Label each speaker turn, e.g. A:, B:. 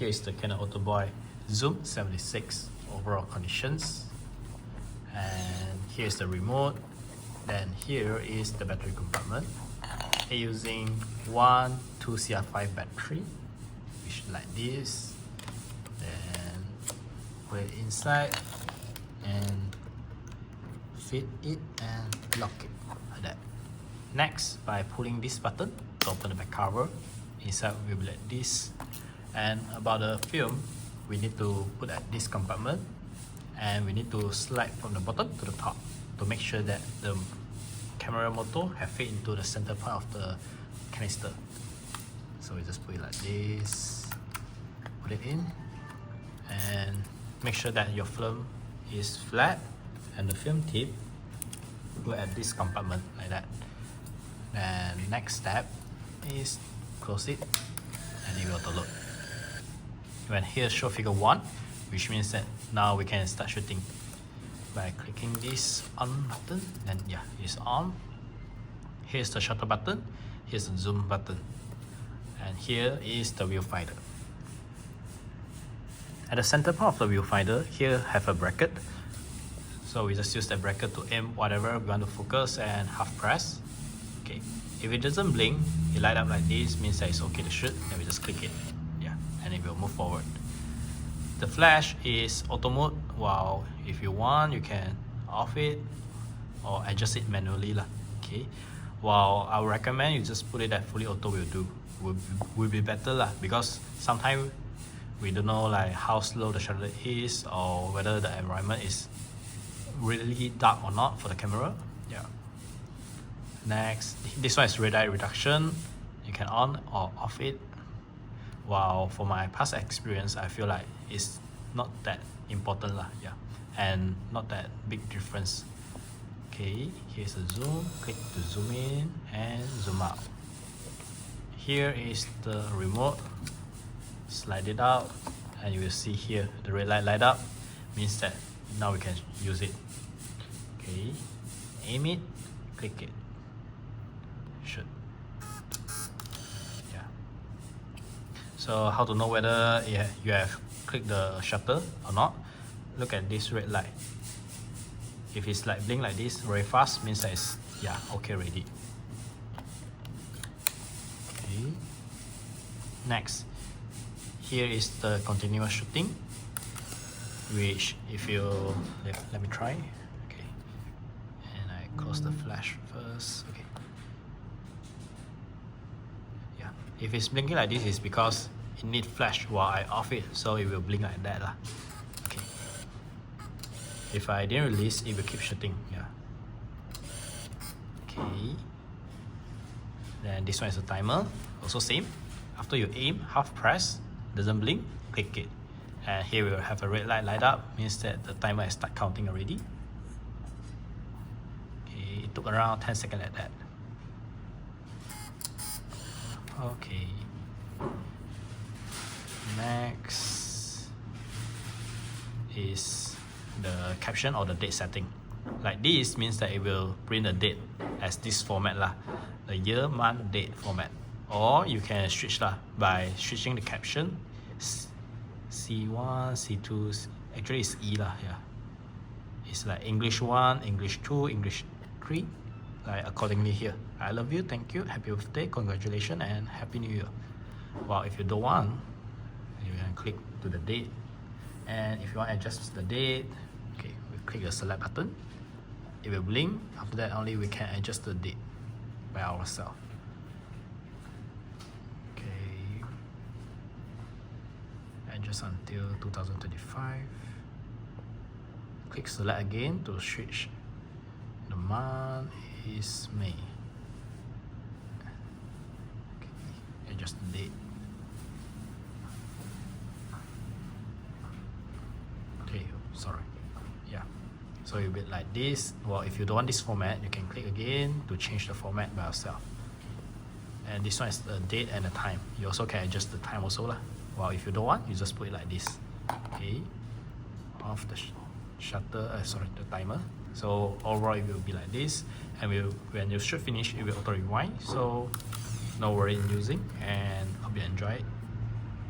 A: here is the Canon Autoboy Zoom 76 overall conditions, and here's the remote. Then here is the battery compartment. Using 2CR5 battery, which like this. Then put it inside and fit it and lock it like that. Next, by pulling this button to open the back cover, inside will be like this. And about the film, we need to put at this compartment, and we need to slide from the bottom to the top to make sure that the camera motor have fit into the center part of the canister. So we just put it like this, put it in, and make sure that your film is flat, and the film tip go at this compartment like that. And next step is close it, and it will auto load. When here show figure 1, which means that now we can start shooting by clicking this on button. Then yeah, it's on. Here's the shutter button, here's the zoom button, and here is the viewfinder. At the center part of the viewfinder, here have a bracket, so we just use that bracket to aim whatever we want to focus and half press. Okay, if it doesn't blink, it light up like this, means that it's okay to shoot, and we just click it. Yeah, and it will move forward. The flash is auto mode. While if you want, you can off it or adjust it manually lah. Okay, while I would recommend you just put it at fully auto will be better lah, because sometimes we don't know like how slow the shutter is, or whether the environment is really dark or not for the camera. Yeah. Next, this one is red light reduction. You can on or off it. While for my past experience, I feel like it's not that important lah. Yeah, and not that big difference. Okay, here's a zoom. Click to zoom in and zoom out. Here is the remote. Slide it out, and you will see here the red light light up, means that now we can use it. Okay, aim it, click it, shoot. Yeah. So how to know whether you have clicked the shutter or not? Look at this red light. If it's like blink like this very fast, means that it's okay already. Okay. Next, here is the continuous shooting, which if you let me try. Okay, and I close the flash first. Okay. Yeah, if it's blinking like this, it's because it needs flash while I off it, so it will blink like that lah. Okay. If I didn't release, it will keep shooting. Yeah. Okay. Then this one is a timer. Also same. After you aim, half press, doesn't blink, click it. And here we will have a red light light up, means that the timer has started counting already. Okay, it took around 10 seconds like that. Okay. Next is the caption or the date setting. Like this means that it will print the date as this format lah, the year, month, date format. Or you can switch lah by switching the caption. C1, C2, actually it's E lah, yeah. It's like English 1, English 2, English 3, like accordingly here. I love you, thank you, happy birthday, congratulations, and happy new year. Well, if you don't want, you can click to the date. And if you want to adjust the date, okay, we click the select button. It will blink. After that, only we can adjust the date by ourselves. Okay, adjust until 2025. Click select again to switch. The month is May. Okay, adjust the date. Okay, sorry. Yeah, so you bit like this. Well, if you don't want this format, you can click again to change the format by yourself. And this one is the date and the time. You also can adjust the time also lah. Well, if you don't want, you just put it like this. Okay, off the shutter, the timer. So overall it will be like this, and when you should finish, it will auto rewind. So no worry in using, and hope you enjoy it.